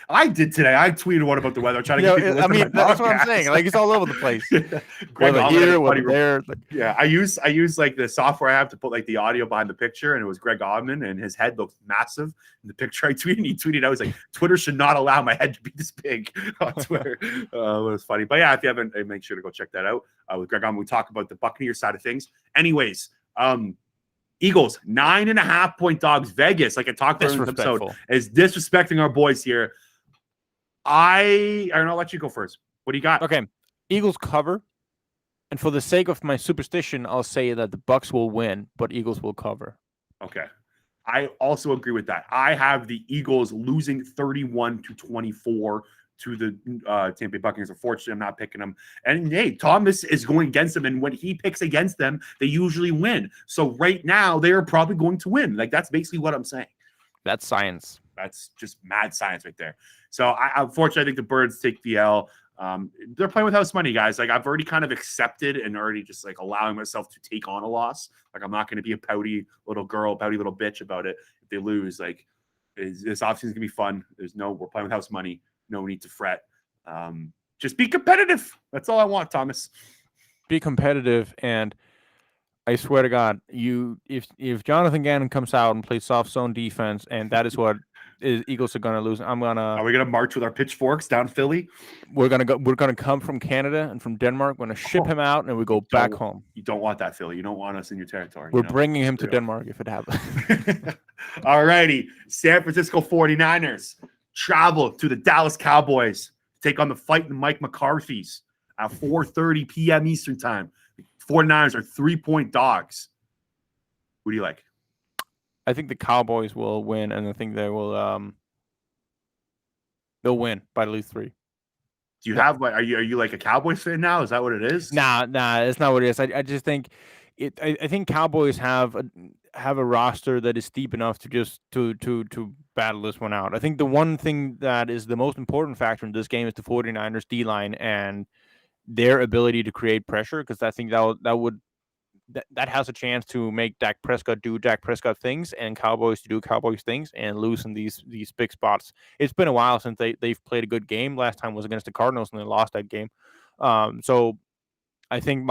I did today. I tweeted one about the weather. Trying to get people. I mean, that's what I'm saying. Like, it's all over the place. Whether here, whether there. Yeah, I use like the software I have to put like the audio behind the picture, and it was Greg Ottman, and his head looked massive in the picture I tweeted. And he tweeted, I was like, Twitter should not allow my head to be this big on Twitter. It was funny, but yeah, if you haven't, make sure to go check that out. With Greg Ottman, we talk about the Buccaneers side of things. Anyways. Eagles 9.5 point dogs. Vegas, like I talked about in this episode, is disrespecting our boys here. I'll let you go first. What do you got? Okay, Eagles cover, and for the sake of my superstition, I'll say that the Bucs will win, but Eagles will cover. Okay, I also agree with that. I have the Eagles losing 31-24 to the Tampa Bay Buccaneers. Unfortunately, I'm not picking them. And hey, Thomas is going against them, and when he picks against them, they usually win. So right now, they are probably going to win. Like, that's basically what I'm saying. That's science. That's just mad science right there. So unfortunately, I think the Birds take the L. They're playing with house money, guys. Like, I've already kind of accepted and already just like allowing myself to take on a loss. Like, I'm not going to be a pouty little bitch about it if they lose. Like, this offseason is going to be fun. We're playing with house money. No need to fret. Just be competitive. That's all I want, Thomas. Be competitive, and I swear to God, if Jonathan Gannon comes out and plays soft zone defense, and that is what Eagles are gonna lose, Are we gonna march with our pitchforks down Philly? We're gonna come from Canada and from Denmark. We're gonna ship him out, and we go back home. You don't want that, Philly. You don't want us in your territory. We're bringing him to Denmark if it happens. All righty, San Francisco 49ers. Travel to the Dallas Cowboys to take on the fighting Mike McCarthy's at 4:30 p.m. Eastern time. The 49ers are 3-point dogs. Who do you like? I think the Cowboys will win, and I think they will they'll win by at least 3. Do you have are you like a Cowboys fan now? Is that what it is? Nah, it's not what it is. I just think I think Cowboys have a roster that is deep enough to just to battle this one out. I think the one thing that is the most important factor in this game is the 49ers D-line and their ability to create pressure, because I think that has a chance to make Dak Prescott do Dak Prescott things and Cowboys to do Cowboys things and loosen these big spots. It's been a while since they've played a good game. Last time was against the Cardinals and they lost that game. So I think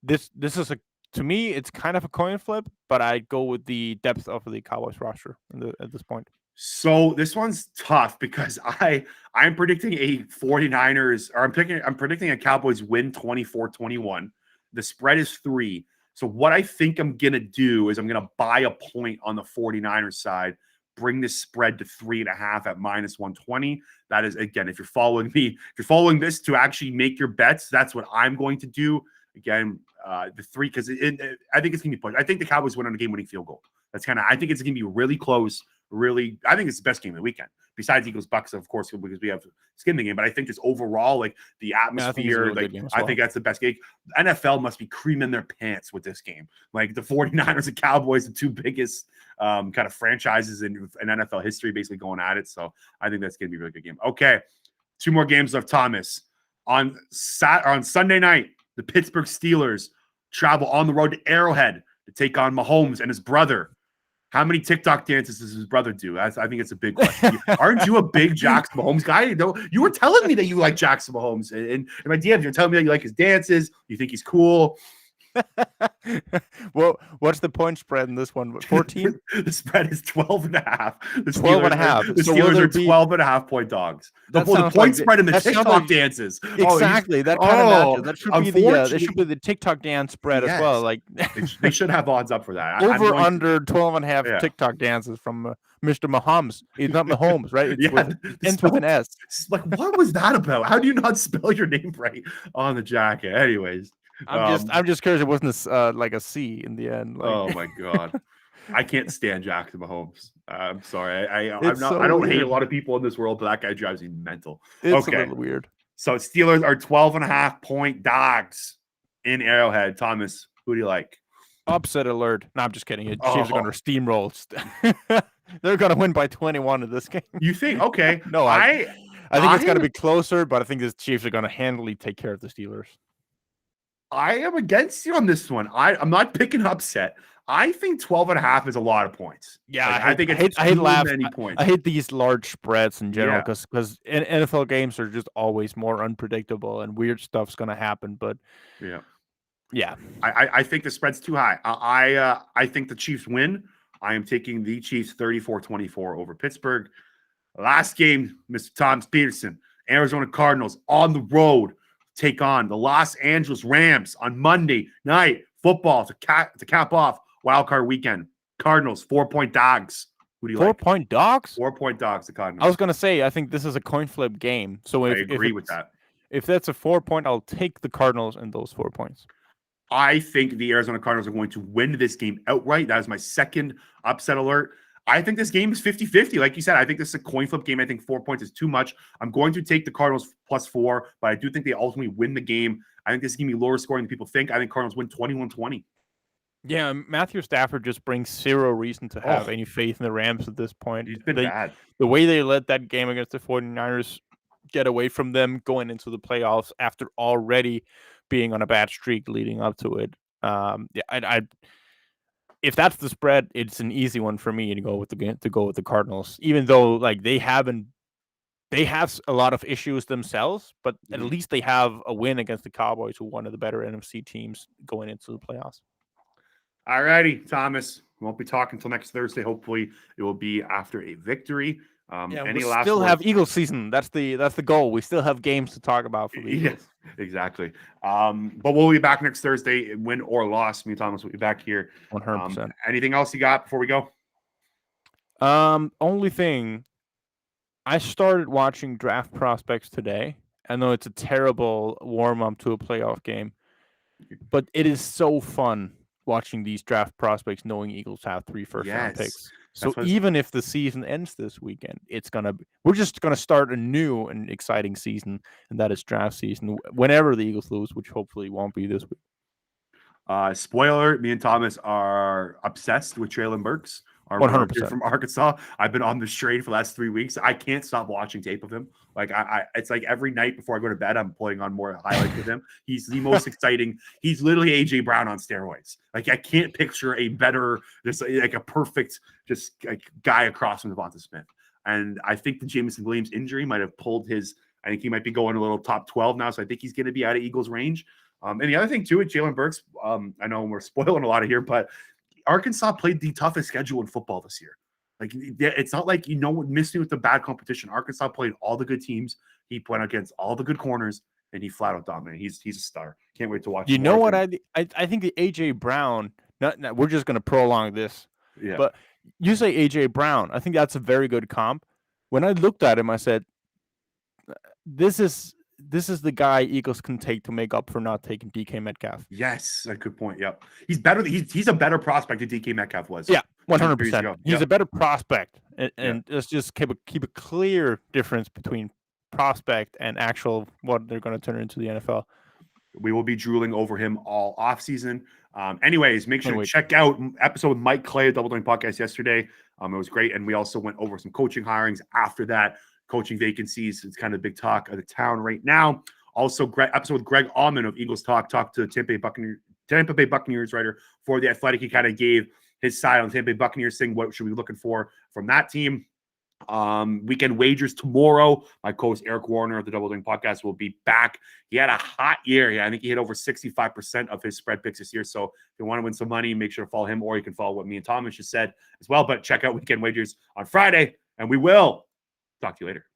this is to me, it's kind of a coin flip, but I'd go with the depth of the Cowboys roster at this point. So this one's tough because I'm predicting a 49ers, or I'm predicting a Cowboys win 24-21. The spread is 3. So what I think I'm going to do is I'm going to buy a point on the 49ers side, bring this spread to 3.5 at -120. That is, again, if you're following me, if you're following this to actually make your bets, that's what I'm going to do. Again, the 3, because I think it's going to be pushed. I think the Cowboys win on a game-winning field goal. I think it's going to be really close. I think it's the best game of the weekend. Besides Eagles Bucs, of course, because we have skin the game. But I think just overall, like the atmosphere, I think that's the best game. NFL must be creaming their pants with this game. Like the 49ers and Cowboys, the two biggest kind of franchises in NFL history, basically going at it. So I think that's going to be a really good game. Okay, 2 more games left, Thomas. On Sunday night, the Pittsburgh Steelers travel on the road to Arrowhead to take on Mahomes and his brother. How many TikTok dances does his brother do? I think it's a big question. Aren't you a big Jackson Mahomes guy? You were telling me that you like Jackson Mahomes. And in my DMs, you're telling me that you like his dances. You think he's cool. Well, what's the point spread in this one? 14? The spread is 12.5. 12 and a half. The So will Steelers there are be 12.5 point dogs. The that point sounds like spread in the that sounds TikTok like dances. exactly that kind of matches. That should be the TikTok dance spread as well. Yes. Like They should have odds up for that. over under 12 and a half Yeah. TikTok dances from Mr. Mahomes. It's not Mahomes, right? It's Yeah, it ends with an S. Like, what was that about? How do you not spell your name right on the jacket? Anyways, I'm just curious it wasn't like a C in the end. Like, oh my god, I can't stand Jackson Mahomes. I'm sorry. It's so I don't hate weird. a lot of people in this world, but that guy drives me mental. It's Okay. a little weird. So Steelers are 12.5 point dogs in Arrowhead. Thomas, who do you like? Upset alert. No, I'm just kidding. Chiefs are going to Oh. steamroll. They're going to win by 21 in this game. You think? Okay. No, I think it's going to be closer, but I think the Chiefs are going to handily take care of the Steelers. I am against you on this one. I'm not picking upset. I think 12.5 is a lot of points. Yeah, Like, I think I hate many points. I hate these large spreads in general Yeah. because NFL games are just always more unpredictable and weird stuff's going to happen. But yeah, I think the spread's too high. I think the Chiefs win. I am taking the Chiefs 34-24 over Pittsburgh. Last game, Mr. Thomas Petersen, Arizona Cardinals on the road take on the Los Angeles Rams on Monday night football to cap off wildcard weekend. Cardinals 4-point dogs. Who do you like? 4-point dogs? 4-point dogs. The Cardinals. I was gonna say I think this is a coin flip game. So I agree with that. If that's a 4-point, I'll take the Cardinals and those 4 points. I think the Arizona Cardinals are going to win this game outright. That is my second upset alert. I think this game is 50-50. Like you said, I think this is a coin flip game. I think 4 points is too much. I'm going to take the Cardinals +4, but I do think they ultimately win the game. I think this is going to be lower scoring than people think. I think Cardinals win 21-20. Yeah, Matthew Stafford just brings zero reason to have any faith in the Rams at this point. He's been bad. The way they let that game against the 49ers get away from them going into the playoffs after already being on a bad streak leading up to it. If that's the spread, it's an easy one for me to go with the Cardinals, even though like they have a lot of issues themselves, but at least they have a win against the Cowboys, who are one of the better NFC teams going into the playoffs. All righty, Thomas. We won't be talking until next Thursday. Hopefully, it will be after a victory. We still have Eagles season. That's the goal. We still have games to talk about for the Eagles. Yes, exactly. But we'll be back next Thursday, win or loss. Me and Thomas will be back here. 100%. Anything else you got before we go? Only thing, I started watching Draft Prospects today. I know it's a terrible warm-up to a playoff game, but it is so fun watching these draft prospects, knowing Eagles have 3 first-round picks. So even if the season ends this weekend, we're just gonna start a new and exciting season, and that is draft season. Whenever the Eagles lose, which hopefully won't be this week. Spoiler: me and Thomas are obsessed with Treylon Burks. 100% from Arkansas. I've been on the strain for the last 3 weeks. I can't stop watching tape of him. Like it's like every night before I go to bed, I'm putting on more highlights with him. He's the most exciting. He's literally AJ Brown on steroids. Like I can't picture a better, just like a perfect, just like guy across from Devonta Smith. And I think the Jameson Williams injury might have pulled his. I think he might be going a little top 12 now. So I think he's going to be out of Eagles range. And the other thing too with Jalen Burks, I know we're spoiling a lot of here, but Arkansas played the toughest schedule in football this year. Like it's not like missing with the bad competition. Arkansas played all the good teams. He went against all the good corners, and he flat out dominated. He's a star. Can't wait to watch. You know what? I think the AJ Brown. We're just going to prolong this. Yeah. But you say AJ Brown. I think that's a very good comp. When I looked at him, I said, "This is the guy Eagles can take to make up for not taking DK Metcalf." Yes, a good point. Yep, he's better. He's a better prospect than DK Metcalf was. Yeah, 100%. He's a better prospect, and let's just keep a clear difference between prospect and actual what they're going to turn into the NFL. We will be drooling over him all offseason. Anyways, make sure to check out episode with Mike Clay at Double Doink Podcast yesterday. It was great, and we also went over some coaching hirings after that. Coaching vacancies. It's kind of the big talk of the town right now. Also, episode with Greg Allman of Eagles talked to Tampa Bay Buccaneers writer for The Athletic. He kind of gave his side on the Tampa Bay Buccaneers thing. What should we be looking for from that team? Weekend wagers tomorrow. My co-host Eric Warner of the Double Doing Podcast will be back. He had a hot year. I think he hit over 65% of his spread picks this year. So if you want to win some money, make sure to follow him, or you can follow what me and Thomas just said as well. But check out weekend wagers on Friday, and we will talk to you later.